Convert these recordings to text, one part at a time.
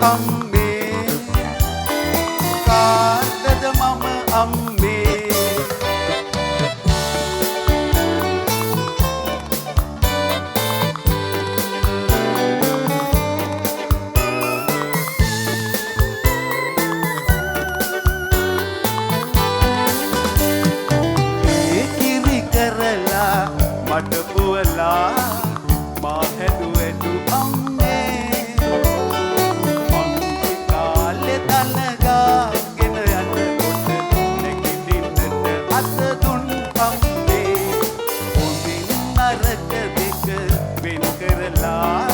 අම්මේ කාටද මම අම්මේ ඒ කිරි කරලා මට පුවලා මා හැදුවෙඩු අම්මේ මං කාලේ තනගාගෙන යනකොට නැගිටින්නට අත දුන් අම්මේ හොඳින් නරක දෙක වෙන් කරලා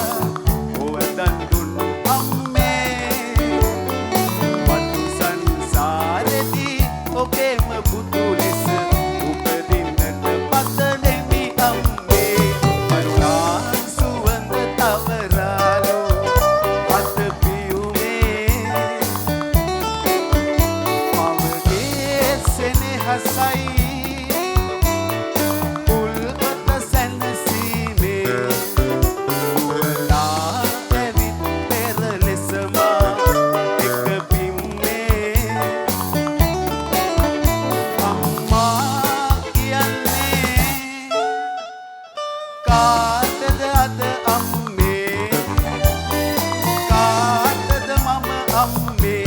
ඔවදන් දුන් අම්මේ මතු සංසාරෙදී ඔබේම බුදු ලෙස උපදින්නට පතනෙමි අම්මේ මනා සුවඳ තවරාලු අත පියුමේ මවගේ සෙනෙහසයි උල්පත සැනසීමේ උවලා ඇවිත් පෙර ලෙසම එක පිම්මේ අම්මා කියන්නේ කාටද අද අම්මේ කාටද මම අම්මේ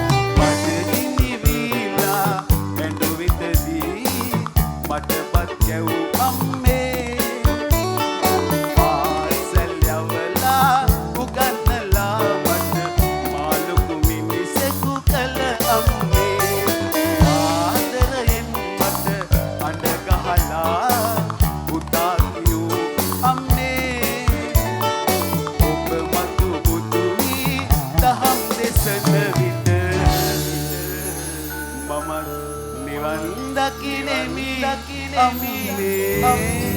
බඩගිනි වීලා ඇඬු විතදී මටපත් කැවූ අම්මේ පාසල් යවලා උගන්නලා මට මාළුකු මිනිසෙකු කළ අම්මේ ආදරයෙන් මට අඬ ගහලා පුතා කියූ අම්මේ ඔබ මතු බුදු වී දහම් දෙසන විට මම නිවන් දකිනෙමි අම්මේ